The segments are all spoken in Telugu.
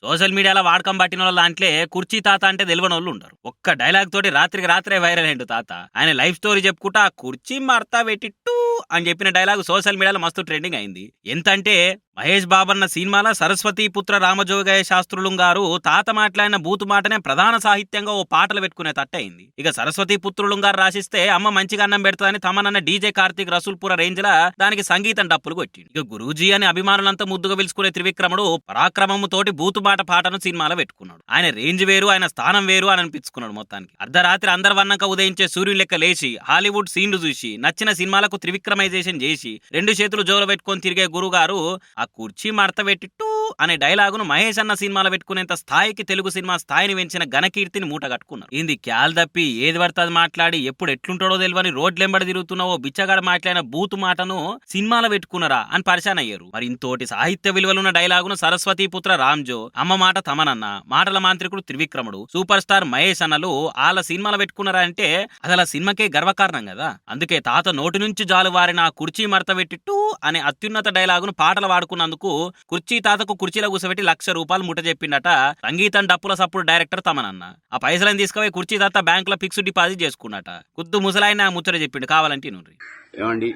సోషల్ మీడియాలో వాడకం పట్టిన వాళ్ళ దాంట్లో కుర్చీ తాత అంటే తెలియని వాళ్ళు ఉండరు. ఒక్క డైలాగ్ తోటి రాత్రికి రాత్రే వైరల్ అయిండు తాత. ఆయన లైఫ్ స్టోరీ చెప్పుకుంటా కుర్చీ మడతా పెట్టిట్టు అని చెప్పిన డైలాగ్ సోషల్ మీడియాలో మస్తు ట్రెండింగ్ అయింది. ఎంతంటే మహేష్ బాబన్న సినిమాల సరస్వతి పుత్ర రామజోగయ్య శాస్త్రులు గారు తాత మాట్లాడిన బూతు మాటనే ప్రధాన సాహిత్యంగా ఓ పాటలు పెట్టుకునే తట్టయింది. ఇక సరస్వతి పుత్రులు గారు రాసిస్తే అమ్మ మంచిగా అన్నం పెడతాదని తమనన్న డీజే కార్తీక్ రసూల్పుర రేంజ్ లా దానికి సంగీతం డప్పులు కొట్టింది. ఇక గురూజీ అని అభిమానులంతా ముద్దుగా పిలుచుకునే త్రివిక్రముడు పరాక్రమము తోటి బూతు మాట పాటను సినిమాలో పెట్టుకున్నాడు. ఆయన రేంజ్ వేరు, ఆయన స్థానం వేరు అని అనిపించుకున్నాడు. మొత్తానికి అర్ధరాత్రి అందరి వన్నాక ఉదయించే సూర్యుని లెక్క లేచి హాలీవుడ్ సీన్లు చూసి నచ్చిన సినిమాలకు త్రివిక్రమైజేషన్ చేసి 2 చేతులు జోలు పెట్టుకొని తిరిగే గురుగారు ఆ కుర్చీ మడత పెట్టిట్టు అనే డైలాగును మహేష్ అన్న సినిమాలో పెట్టుకునేంత స్థాయికి తెలుగు సినిమా స్థాయిని పెంచిన ఘనకీర్తిని మూట కట్టుకున్నారు. ఏంది క్యాల్ తప్పి ఏది పడుతుంది మాట్లాడి ఎప్పుడు ఎట్లుంటాడో తెలియని రోడ్లెంబడి తిరుగుతున్నావో బిచ్చగాడు మాట్లాడిన బూతు మాటను సినిమాలో పెట్టుకున్నారా అని పరిశాన్ అయ్యారు. మరి ఇంతోటి సాహిత్య విలువలున్న డైలాగును సరస్వతి పుత్ర రామ్జో, అమ్మ మాట తమనన్న, మాటల మాంత్రికుడు త్రివిక్రముడు, సూపర్ స్టార్ మహేష్ అన్నలు వాళ్ళ సినిమాలో పెట్టుకున్నారా అంటే అది అలా సినిమాకే గర్వకారణం కదా. అందుకే తాత నోటి నుంచి జాలువారిన కుర్చీ మడత పెట్టిట్టు అనే అత్యున్నత డైలాగును పాటలు వాడుకున్నందుకు కుర్చీ తాతకు కుర్చీలో కూర్చోబెట్టి ₹1,00,000 ముట్ట చెప్పిండట సంగీతం డప్పుల సప్పుడు డైరెక్టర్ తమనన్న. ఆ పైసలను తీసుకుపోయి కుర్చీ తాత బ్యాంకులో ఫిక్స్డ్ డిపాజిట్ చేసుకున్నట. కుద్దు ముసలాయన ముచ్చట చెప్పిండు, కావాలంటే నూరి. ఏమండి,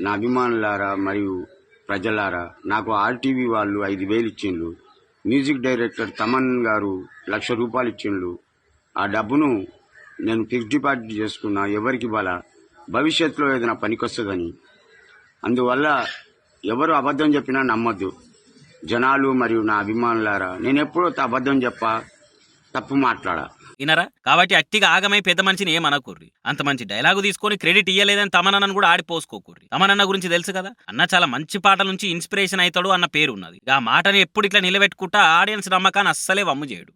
నా అభిమానులారా మరియు ప్రజలారా, నాకు ఆర్టీవీ వాళ్ళు 5,000 ఇచ్చిండ్రు. మ్యూజిక్ డైరెక్టర్ తమన్ గారు ₹1,00,000 ఇచ్చిండ్రు. ఆ డబ్బును నేను ఫిక్స్డ్ డిపాజిట్ చేసుకున్నా. ఎవరికి బల భవిష్యత్తులో ఏదైనా పనికొస్తుందని. అందువల్ల ఎవరు అబద్ధం చెప్పినా నమ్మద్దు జనాలు మరియు నా అభిమానులారా. నేను ఎప్పుడో అబద్ధం చెప్పా, తప్పు మాట్లాడా వినరా? కాబట్టి అట్టిగా ఆగమై పెద్ద మనిషిని ఏమనకుర్రి. అంత మంచి డైలాగు తీసుకొని క్రెడిట్ ఇయ్యలేదని తమనన్నను కూడా ఆడిపోసుకోకుర్రి. తమనన్న గురించి తెలుసు కదా, అన్న చాలా మంచి పాటల నుంచి ఇన్స్పిరేషన్ అవుతాడు అన్న పేరు ఉన్నది. ఆ మాటని ఎప్పుడు ఇట్లా నిలబెట్టుకుంటా ఆడియన్స్ నమ్మకాన్ని అస్సలే వమ్ము చేయడు.